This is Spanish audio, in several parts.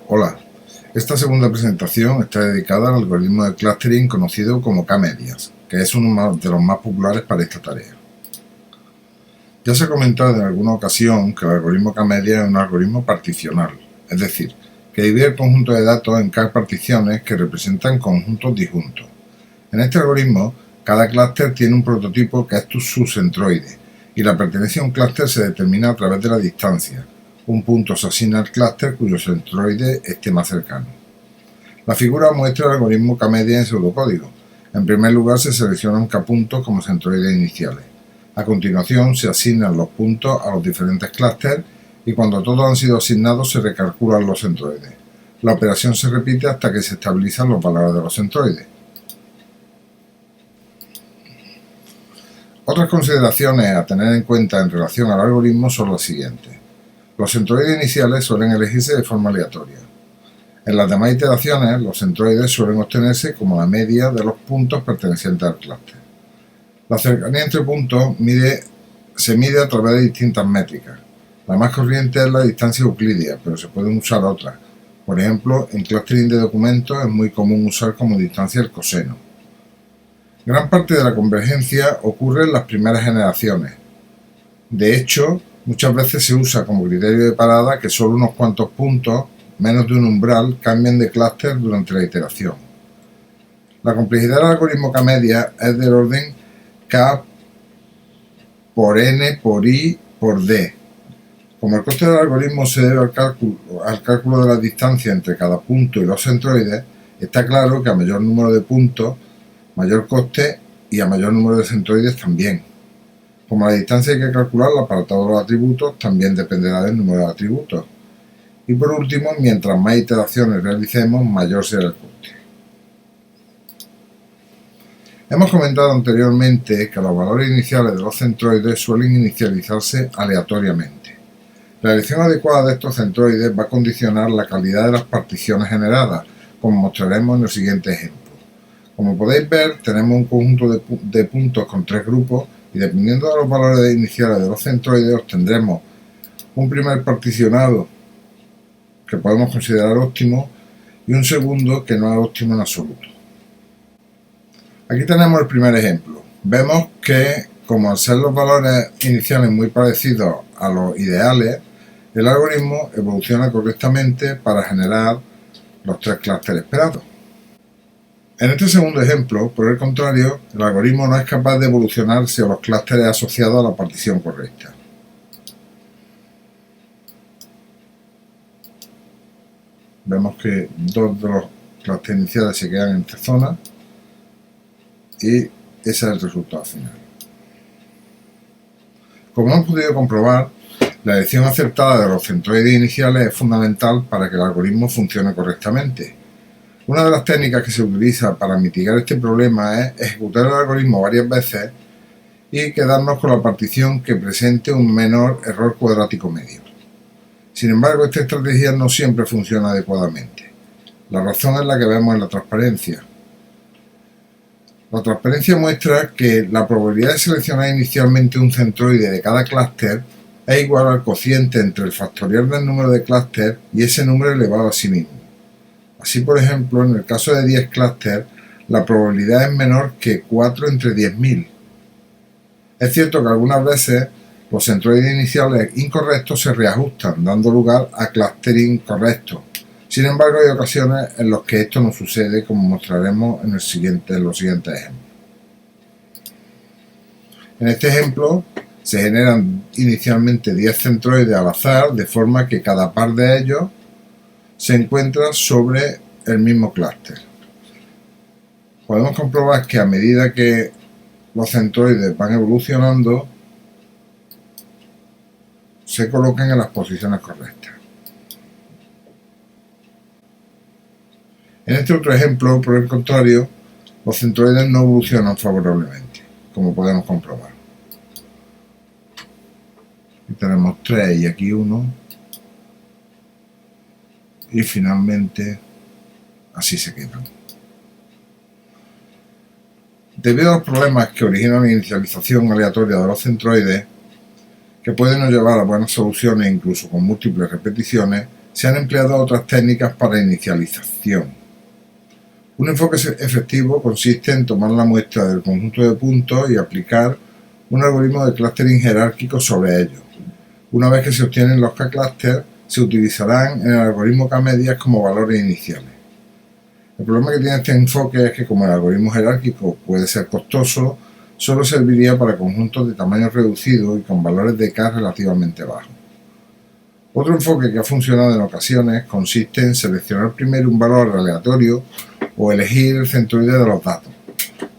Hola, esta segunda presentación está dedicada al algoritmo de clustering conocido como K-medias, que es uno de los más populares para esta tarea. Ya se ha comentado en alguna ocasión que el algoritmo K-media es un algoritmo particional, es decir, que divide el conjunto de datos en K particiones que representan conjuntos disjuntos. En este algoritmo, cada clúster tiene un prototipo que es su centroide, y la pertenencia a un clúster se determina a través de la distancia. Un punto se asigna al clúster cuyo centroide esté más cercano. La figura muestra el algoritmo K-media en pseudocódigo. En primer lugar se seleccionan K-puntos como centroides iniciales. A continuación se asignan los puntos a los diferentes clústeres y cuando todos han sido asignados se recalculan los centroides. La operación se repite hasta que se estabilizan los valores de los centroides. Otras consideraciones a tener en cuenta en relación al algoritmo son las siguientes. Los centroides iniciales suelen elegirse de forma aleatoria. En las demás iteraciones, los centroides suelen obtenerse como la media de los puntos pertenecientes al clúster. La cercanía entre puntos se mide a través de distintas métricas. La más corriente es la distancia euclídea, pero se pueden usar otras. Por ejemplo, en clustering de documentos es muy común usar como distancia el coseno. Gran parte de la convergencia ocurre en las primeras generaciones. De hecho, muchas veces se usa como criterio de parada que solo unos cuantos puntos, menos de un umbral, cambian de clúster durante la iteración. La complejidad del algoritmo K-media es del orden K por N por I por D. Como el coste del algoritmo se debe al cálculo de la distancia entre cada punto y los centroides, está claro que a mayor número de puntos, mayor coste y a mayor número de centroides también. Como la distancia hay que calcularla para todos los atributos, también dependerá del número de atributos. Y por último, mientras más iteraciones realicemos, mayor será el coste. Hemos comentado anteriormente que los valores iniciales de los centroides suelen inicializarse aleatoriamente. La elección adecuada de estos centroides va a condicionar la calidad de las particiones generadas, como mostraremos en el siguiente ejemplo. Como podéis ver, tenemos un conjunto de puntos con tres grupos y dependiendo de los valores iniciales de los centroides obtendremos un primer particionado que podemos considerar óptimo y un segundo que no es óptimo en absoluto. Aquí tenemos el primer ejemplo. Vemos que, como al ser los valores iniciales muy parecidos a los ideales, el algoritmo evoluciona correctamente para generar los tres clústeres esperados. En este segundo ejemplo, por el contrario, el algoritmo no es capaz de evolucionar hacia los clústeres asociados a la partición correcta. Vemos que dos de los clústeres iniciales se quedan en esta zona y ese es el resultado final. Como hemos podido comprobar, la elección acertada de los centroides iniciales es fundamental para que el algoritmo funcione correctamente. Una de las técnicas que se utiliza para mitigar este problema es ejecutar el algoritmo varias veces y quedarnos con la partición que presente un menor error cuadrático medio. Sin embargo, esta estrategia no siempre funciona adecuadamente. La razón es la que vemos en la transparencia. La transparencia muestra que la probabilidad de seleccionar inicialmente un centroide de cada clúster es igual al cociente entre el factorial del número de clústeres y ese número elevado a sí mismo. Así, por ejemplo, en el caso de 10 clústeres, la probabilidad es menor que 4 entre 10.000. Es cierto que algunas veces los centroides iniciales incorrectos se reajustan, dando lugar a clustering correcto. Sin embargo, hay ocasiones en las que esto no sucede, como mostraremos en los siguientes ejemplos. En este ejemplo, se generan inicialmente 10 centroides al azar, de forma que cada par de ellos se encuentra sobre el mismo clúster. Podemos comprobar que a medida que los centroides van evolucionando, se colocan en las posiciones correctas. En este otro ejemplo, por el contrario, los centroides no evolucionan favorablemente, como podemos comprobar. Aquí tenemos 3 y aquí 1. Y finalmente así se quedan. Debido a los problemas que originan la inicialización aleatoria de los centroides, que pueden no llevar a buenas soluciones incluso con múltiples repeticiones, se han empleado otras técnicas para inicialización. Un enfoque efectivo consiste en tomar la muestra del conjunto de puntos y aplicar un algoritmo de clustering jerárquico sobre ellos. Una vez que se obtienen los K-clusters, se utilizarán en el algoritmo K-medias como valores iniciales. El problema que tiene este enfoque es que como el algoritmo jerárquico puede ser costoso, solo serviría para conjuntos de tamaño reducido y con valores de K relativamente bajos. Otro enfoque que ha funcionado en ocasiones consiste en seleccionar primero un valor aleatorio o elegir el centroide de los datos.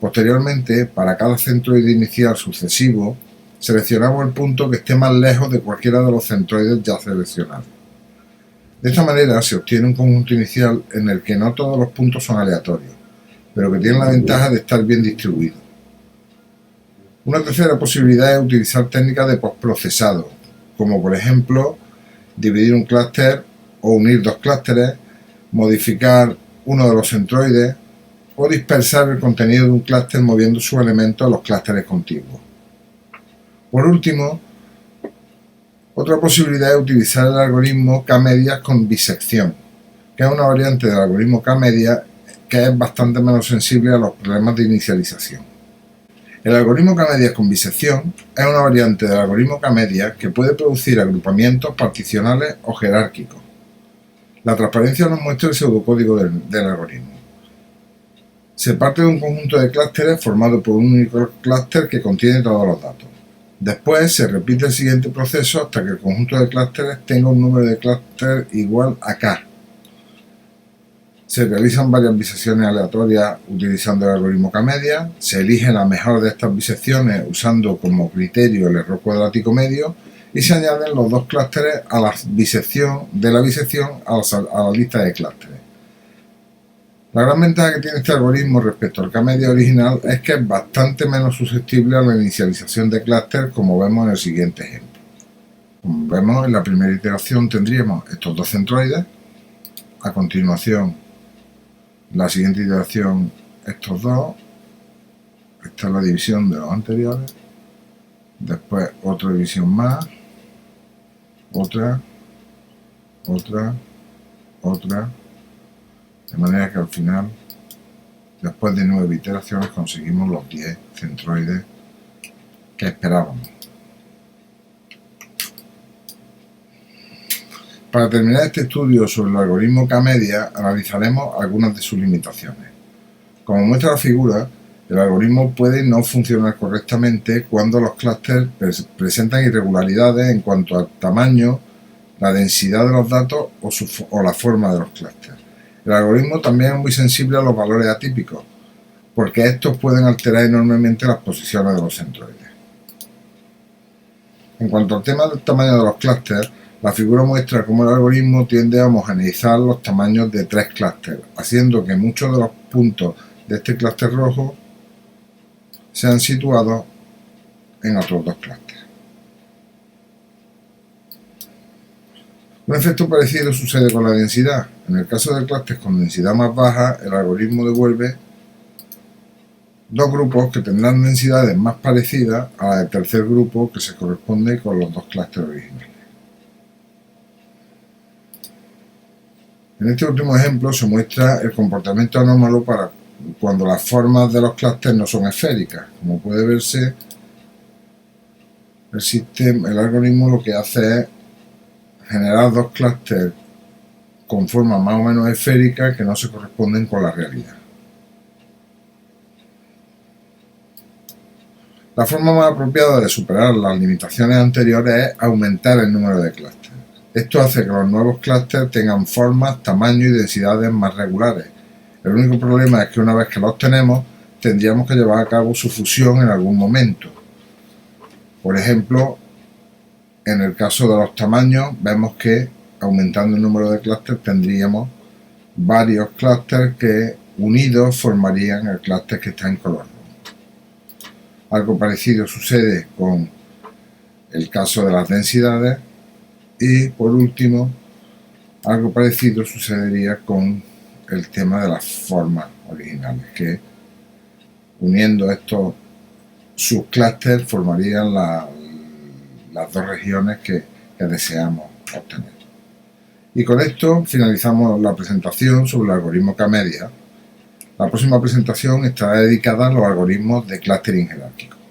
Posteriormente, para cada centroide inicial sucesivo, seleccionamos el punto que esté más lejos de cualquiera de los centroides ya seleccionados. De esta manera se obtiene un conjunto inicial en el que no todos los puntos son aleatorios, pero que tienen la ventaja de estar bien distribuidos. Una tercera posibilidad es utilizar técnicas de postprocesado, como por ejemplo dividir un clúster o unir dos clústeres, modificar uno de los centroides o dispersar el contenido de un clúster moviendo sus elementos a los clústeres contiguos. Por último, otra posibilidad es utilizar el algoritmo K-medias con bisección, que es una variante del algoritmo K-medias que es bastante menos sensible a los problemas de inicialización. El algoritmo K-medias con bisección es una variante del algoritmo K-medias que puede producir agrupamientos particionales o jerárquicos. La transparencia nos muestra el pseudocódigo del algoritmo. Se parte de un conjunto de clústeres formado por un único clúster que contiene todos los datos. Después se repite el siguiente proceso hasta que el conjunto de clústeres tenga un número de clústeres igual a K. Se realizan varias bisecciones aleatorias utilizando el algoritmo K-medias, se elige la mejor de estas bisecciones usando como criterio el error cuadrático medio y se añaden los dos clústeres a la bisección a la lista de clústeres. La gran ventaja que tiene este algoritmo respecto al K-medias original es que es bastante menos susceptible a la inicialización de clústeres, como vemos en el siguiente ejemplo. Como vemos, en la primera iteración tendríamos estos dos centroides, a continuación la siguiente iteración estos dos, esta es la división de los anteriores, después otra división más, otra, de manera que al final, después de 9 iteraciones, conseguimos los 10 centroides que esperábamos. Para terminar este estudio sobre el algoritmo K-medias, analizaremos algunas de sus limitaciones. Como muestra la figura, el algoritmo puede no funcionar correctamente cuando los clústeres presentan irregularidades en cuanto al tamaño, la densidad de los datos o la forma de los clústeres. El algoritmo también es muy sensible a los valores atípicos, porque estos pueden alterar enormemente las posiciones de los centroides. En cuanto al tema del tamaño de los clústeres, la figura muestra cómo el algoritmo tiende a homogeneizar los tamaños de 3 clústeres, haciendo que muchos de los puntos de este clúster rojo sean situados en otros dos clústeres. Un efecto parecido sucede con la densidad. En el caso de clústeres con densidad más baja, el algoritmo devuelve dos grupos que tendrán densidades más parecidas a la del tercer grupo que se corresponde con los dos clústeres originales. En este último ejemplo se muestra el comportamiento anómalo para cuando las formas de los clústeres no son esféricas. Como puede verse, el algoritmo lo que hace es generar dos clústeres con formas más o menos esféricas que no se corresponden con la realidad. La forma más apropiada de superar las limitaciones anteriores es aumentar el número de clústeres. Esto hace que los nuevos clústeres tengan formas, tamaños y densidades más regulares. El único problema es que una vez que los tenemos, tendríamos que llevar a cabo su fusión en algún momento. Por ejemplo, en el caso de los tamaños, vemos que aumentando el número de clústeres tendríamos varios clústeres que unidos formarían el clúster que está en color rojo. Algo parecido sucede con el caso de las densidades y, por último, algo parecido sucedería con el tema de las formas originales, que uniendo estos subclústeres formarían las dos regiones que deseamos obtener. Y con esto finalizamos la presentación sobre el algoritmo K-media. La próxima presentación estará dedicada a los algoritmos de clustering jerárquico.